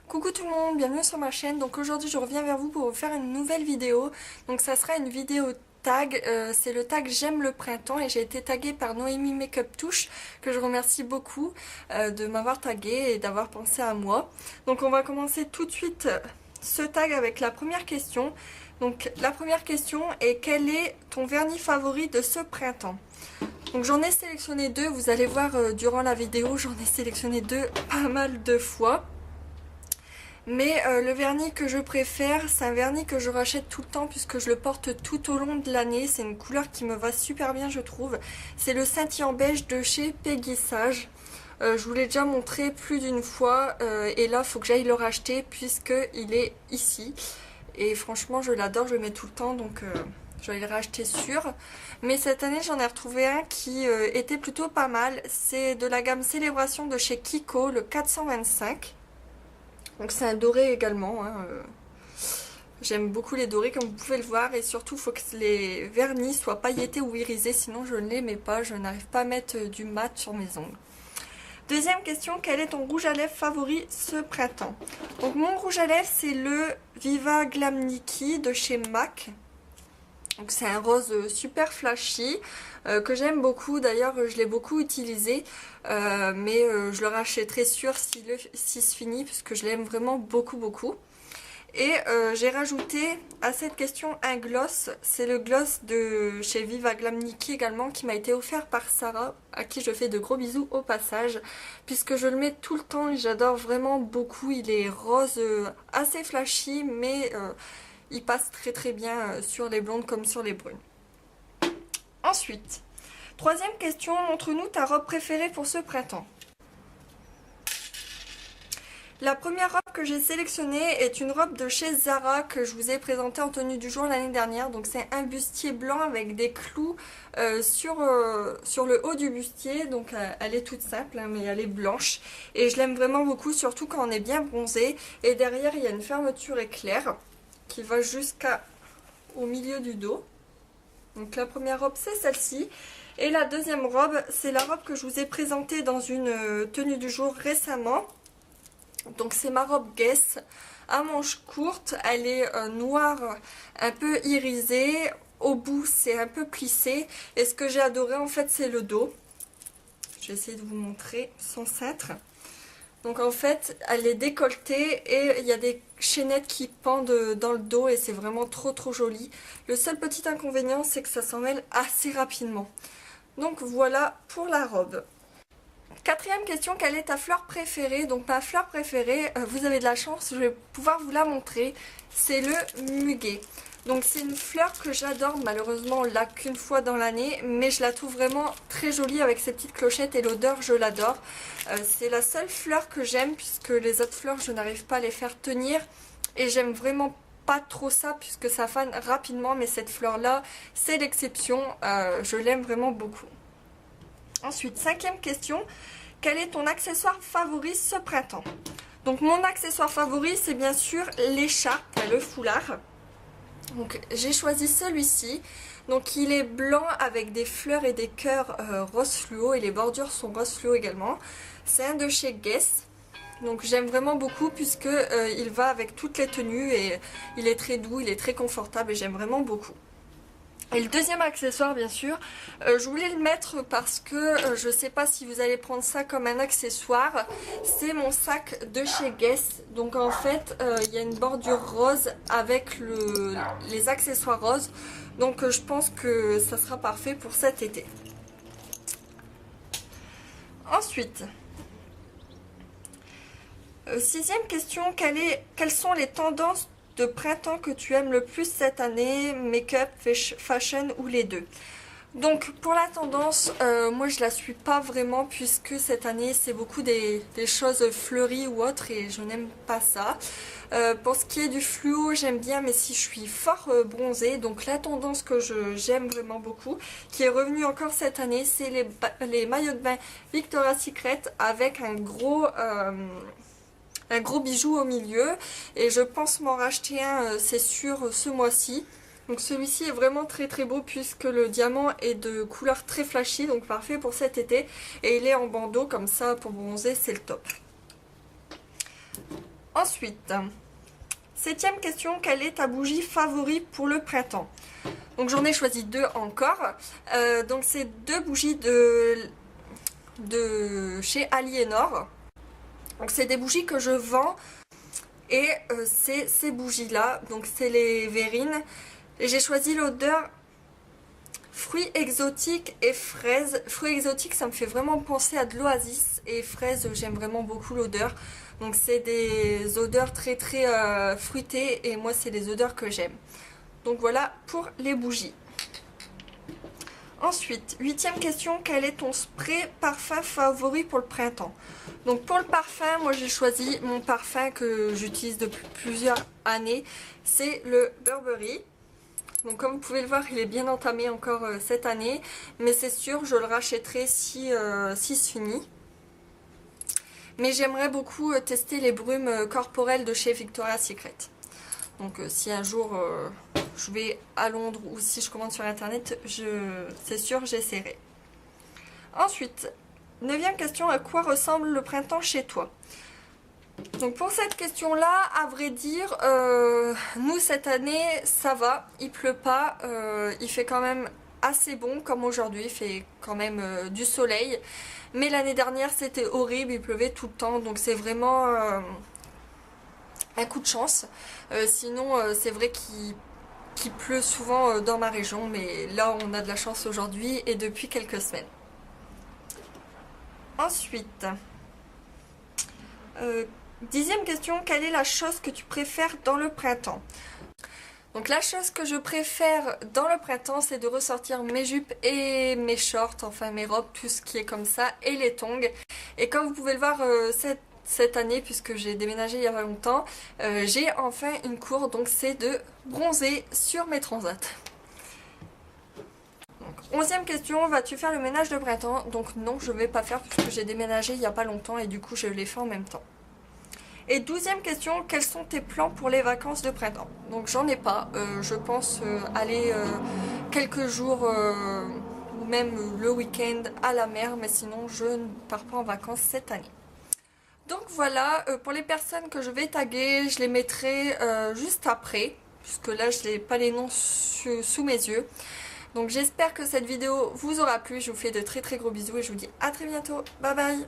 Coucou tout le monde, bienvenue sur ma chaîne. Donc aujourd'hui je reviens vers vous pour vous faire une nouvelle vidéo. Donc ça sera une vidéo tag, c'est le tag j'aime le printemps et j'ai été taguée par Noémie Makeup Touche que je remercie beaucoup de m'avoir taguée et d'avoir pensé à moi. Donc on va commencer tout de suite ce tag avec la première question. Donc la première question est: quel est ton vernis favori de ce printemps? Donc j'en ai sélectionné deux, vous allez voir durant la vidéo, j'en ai sélectionné deux pas mal de fois. Mais le vernis que je préfère, c'est un vernis que je rachète tout le temps puisque je le porte tout au long de l'année. C'est une couleur qui me va super bien, je trouve. C'est le scintillant beige de chez Peggy Sage. Je vous l'ai déjà montré plus d'une fois et là il faut que j'aille le racheter puisqu'il est ici. Et franchement je l'adore, je le mets tout le temps, donc je vais le racheter sûr. Mais cette année j'en ai retrouvé un qui était plutôt pas mal. C'est de la gamme Célébration de chez Kiko, le 425. Donc c'est un doré également, hein. J'aime beaucoup les dorés comme vous pouvez le voir, et surtout il faut que les vernis soient pailletés ou irisés, sinon je ne les mets pas, je n'arrive pas à mettre du mat sur mes ongles. Deuxième question, quel est ton rouge à lèvres favori ce printemps? Donc mon rouge à lèvres c'est le Viva Glam Nikki de chez MAC. Donc c'est un rose super flashy que j'aime beaucoup, d'ailleurs je l'ai beaucoup utilisé mais je le rachèterai sûr s'il se finit puisque je l'aime vraiment beaucoup. Et j'ai rajouté à cette question un gloss, c'est le gloss de chez Viva Glam Nikki également qui m'a été offert par Sarah, à qui je fais de gros bisous au passage, puisque je le mets tout le temps et j'adore vraiment beaucoup. Il est rose assez flashy mais il passe très bien sur les blondes comme sur les brunes. Ensuite, troisième question, montre-nous ta robe préférée pour ce printemps. La première robe que j'ai sélectionnée est une robe de chez Zara que je vous ai présentée en tenue du jour l'année dernière. Donc c'est un bustier blanc avec des clous sur le haut du bustier. Donc elle est toute simple hein, mais elle est blanche. Et je l'aime vraiment beaucoup, surtout quand on est bien bronzé. Et derrière il y a une fermeture éclair qui va jusqu'au milieu du dos. Donc la première robe c'est celle-ci. Et la deuxième robe c'est la robe que je vous ai présentée dans une tenue du jour récemment. Donc c'est ma robe Guess à manches courtes. Elle est noire un peu irisée. Au bout c'est un peu plissé. Et ce que j'ai adoré en fait c'est le dos. Je vais essayer de vous montrer son cintre. Donc en fait elle est décolletée et il y a des chaînettes qui pendent dans le dos et c'est vraiment trop joli. Le seul petit inconvénient c'est que ça s'en mêle assez rapidement. Donc voilà pour la robe. Quatrième question, quelle est ta fleur préférée? Donc ma fleur préférée, vous avez de la chance, je vais pouvoir vous la montrer, c'est le muguet. Donc c'est une fleur que j'adore, malheureusement on l'a qu'une fois dans l'année, mais je la trouve vraiment très jolie avec ses petites clochettes et l'odeur je l'adore. C'est la seule fleur que j'aime puisque les autres fleurs je n'arrive pas à les faire tenir et j'aime vraiment pas trop ça puisque ça fane rapidement, mais cette fleur là c'est l'exception, je l'aime vraiment beaucoup. Ensuite, cinquième question, quel est ton accessoire favori ce printemps? Donc mon accessoire favori c'est bien sûr l'écharpe, le foulard. Donc j'ai choisi celui-ci. Donc il est blanc avec des fleurs et des cœurs rose fluo et les bordures sont rose fluo également. C'est un de chez Guess. Donc j'aime vraiment beaucoup puisque il va avec toutes les tenues et il est très doux, il est très confortable et j'aime vraiment beaucoup. Et le deuxième accessoire bien sûr, je voulais le mettre parce que je sais pas si vous allez prendre ça comme un accessoire, c'est mon sac de chez Guess. Donc en fait il y a une bordure rose avec les accessoires roses, donc je pense que ça sera parfait pour cet été. Ensuite, sixième question, quelles sont les tendances de printemps que tu aimes le plus cette année, make-up, fashion ou les deux? Donc pour la tendance, moi je la suis pas vraiment puisque cette année c'est beaucoup des choses fleuries ou autres et je n'aime pas ça. Pour ce qui est du fluo j'aime bien, mais si je suis fort bronzée, donc la tendance que j'aime vraiment beaucoup, qui est revenue encore cette année, c'est les maillots de bain Victoria's Secret avec un gros bijou au milieu, et je pense m'en racheter un, c'est sûr, ce mois-ci. Donc celui-ci est vraiment très beau puisque le diamant est de couleur très flashy, donc parfait pour cet été, et il est en bandeau comme ça pour bronzer, c'est le top. Ensuite, septième question, quelle est ta bougie favorite pour le printemps? Donc j'en ai choisi deux encore. Donc c'est deux bougies de chez Aliénor. Donc c'est des bougies que je vends et c'est ces bougies là, donc c'est les Verrines. Et j'ai choisi l'odeur fruits exotiques et fraises. Fruits exotiques, ça me fait vraiment penser à de l'oasis, et fraises, j'aime vraiment beaucoup l'odeur. Donc c'est des odeurs très fruitées, et moi c'est les odeurs que j'aime. Donc voilà pour les bougies. Ensuite, huitième question, quel est ton spray parfum favori pour le printemps? Donc pour le parfum, moi j'ai choisi mon parfum que j'utilise depuis plusieurs années, c'est le Burberry. Donc comme vous pouvez le voir, il est bien entamé encore cette année, mais c'est sûr, je le rachèterai si se finit. Mais j'aimerais beaucoup tester les brumes corporelles de chez Victoria's Secret. Donc si un jour je vais à Londres ou si je commande sur internet, c'est sûr, j'essaierai. Ensuite, neuvième question, à quoi ressemble le printemps chez toi? Donc pour cette question-là, à vrai dire, nous cette année, ça va, il pleut pas, il fait quand même assez bon comme aujourd'hui, il fait quand même du soleil. Mais l'année dernière, c'était horrible, il pleuvait tout le temps, donc c'est vraiment un coup de chance. Sinon, c'est vrai qu'il pleut souvent dans ma région, mais là, on a de la chance aujourd'hui et depuis quelques semaines. Ensuite, dixième question, quelle est la chose que tu préfères dans le printemps? Donc la chose que je préfère dans le printemps, c'est de ressortir mes jupes et mes shorts, enfin mes robes, tout ce qui est comme ça, et les tongs. Et comme vous pouvez le voir cette année, puisque j'ai déménagé il y a pas longtemps, j'ai enfin une cour, donc c'est de bronzer sur mes transats. Donc, 11e question, vas-tu faire le ménage de printemps? Donc non, je ne vais pas faire puisque j'ai déménagé il n'y a pas longtemps et du coup je l'ai fait en même temps. Et 12e question, quels sont tes plans pour les vacances de printemps? Donc j'en ai pas, je pense aller quelques jours ou même le week-end à la mer, mais sinon je ne pars pas en vacances cette année. Donc voilà, pour les personnes que je vais taguer, je les mettrai juste après, puisque là je n'ai pas les noms sous mes yeux. Donc j'espère que cette vidéo vous aura plu, je vous fais de très gros bisous et je vous dis à très bientôt, bye bye.